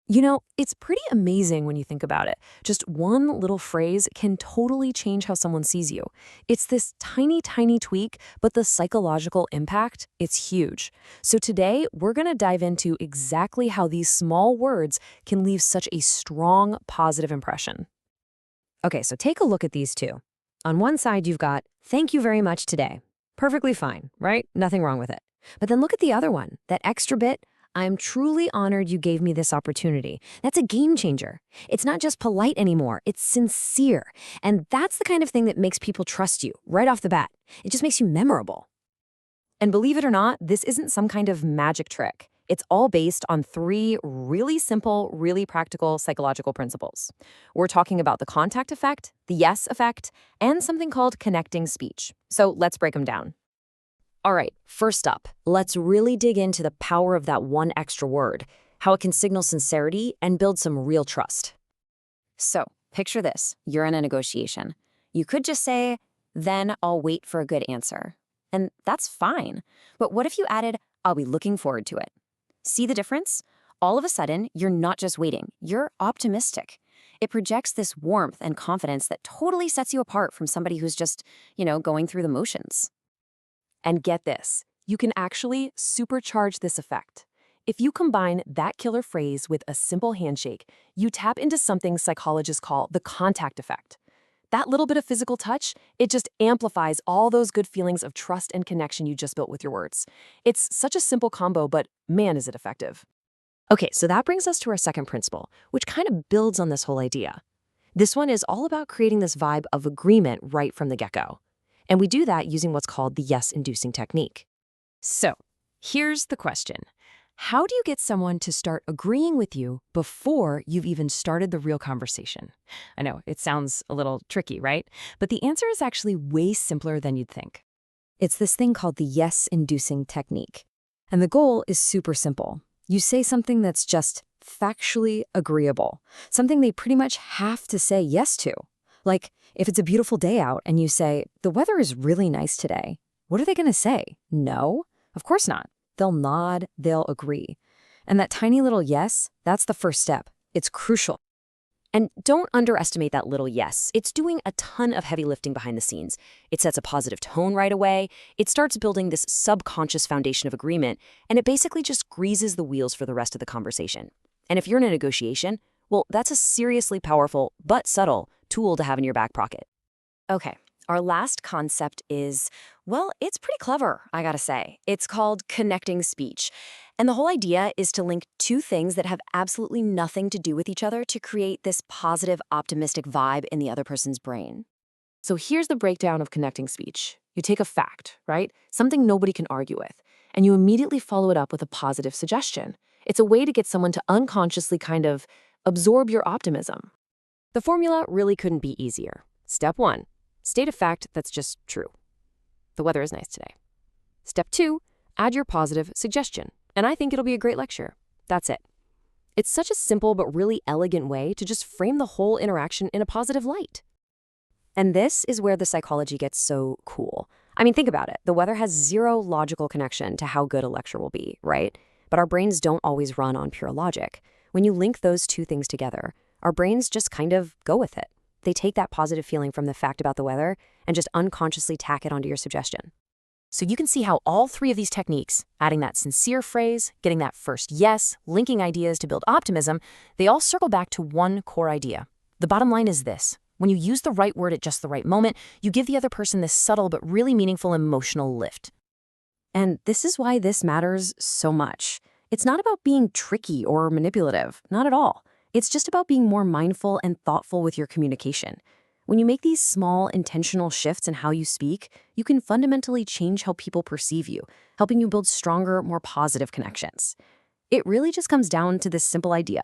It's pretty amazing when you think about it. Just one little phrase can totally change how someone sees you. It's this tiny, tiny tweak, but the psychological impact, it's huge. So today, we're going to dive into exactly how these small words can leave such a strong, positive impression. Okay, so take a look at these two. On one side, you've got, thank you very much today. Perfectly fine, right? Nothing wrong with it. But then look at the other one, that extra bit, I'm truly honored you gave me this opportunity. That's a game changer. It's not just polite anymore, it's sincere. And that's the kind of thing that makes people trust you right off the bat. It just makes you memorable. And believe it or not, this isn't some kind of magic trick. It's all based on three really simple, really practical psychological principles. We're talking about the contact effect, the yes effect, and something called connecting speech. So let's break them down. All right, first up, let's really dig into the power of that one extra word, how it can signal sincerity and build some real trust. So, picture this. You're in a negotiation. You could just say, then I'll wait for a good answer. And that's fine. But what if you added, I'll be looking forward to it? See the difference? All of a sudden, you're not just waiting, you're optimistic. It projects this warmth and confidence that totally sets you apart from somebody who's just, going through the motions. And get this, you can actually supercharge this effect. If you combine that killer phrase with a simple handshake, you tap into something psychologists call the contact effect. That little bit of physical touch, it just amplifies all those good feelings of trust and connection you just built with your words. It's such a simple combo, but man, is it effective. Okay, so that brings us to our second principle, which kind of builds on this whole idea. This one is all about creating this vibe of agreement right from the get-go. And we do that using what's called the yes-inducing technique. So, here's the question. How do you get someone to start agreeing with you before you've even started the real conversation? I know, it sounds a little tricky, right? But the answer is actually way simpler than you'd think. It's this thing called the yes-inducing technique. And the goal is super simple. You say something that's just factually agreeable, something they pretty much have to say yes to. Like, if it's a beautiful day out and you say, the weather is really nice today, what are they going to say? No? Of course not. They'll nod, they'll agree. And that tiny little yes, that's the first step. It's crucial. And don't underestimate that little yes. It's doing a ton of heavy lifting behind the scenes. It sets a positive tone right away. It starts building this subconscious foundation of agreement, and it basically just greases the wheels for the rest of the conversation. And if you're in a negotiation, well, that's a seriously powerful, but subtle, tool to have in your back pocket. Okay, our last concept is, well, it's pretty clever, I gotta say. It's called connecting speech. And the whole idea is to link two things that have absolutely nothing to do with each other to create this positive, optimistic vibe in the other person's brain. So here's the breakdown of connecting speech. You take a fact, right? Something nobody can argue with, and you immediately follow it up with a positive suggestion. It's a way to get someone to unconsciously kind of absorb your optimism. The formula really couldn't be easier. Step 1, state a fact that's just true. The weather is nice today. Step 2, add your positive suggestion. And I think it'll be a great lecture. That's it. It's such a simple but really elegant way to just frame the whole interaction in a positive light. And this is where the psychology gets so cool. I mean, think about it. The weather has zero logical connection to how good a lecture will be, right? But our brains don't always run on pure logic. When you link those two things together, our brains just kind of go with it. They take that positive feeling from the fact about the weather and just unconsciously tack it onto your suggestion. So you can see how all three of these techniques, adding that sincere phrase, getting that first yes, linking ideas to build optimism, they all circle back to one core idea. The bottom line is this. When you use the right word at just the right moment, you give the other person this subtle but really meaningful emotional lift. And this is why this matters so much. It's not about being tricky or manipulative, not at all. It's just about being more mindful and thoughtful with your communication. When you make these small, intentional shifts in how you speak, you can fundamentally change how people perceive you, helping you build stronger, more positive connections. It really just comes down to this simple idea.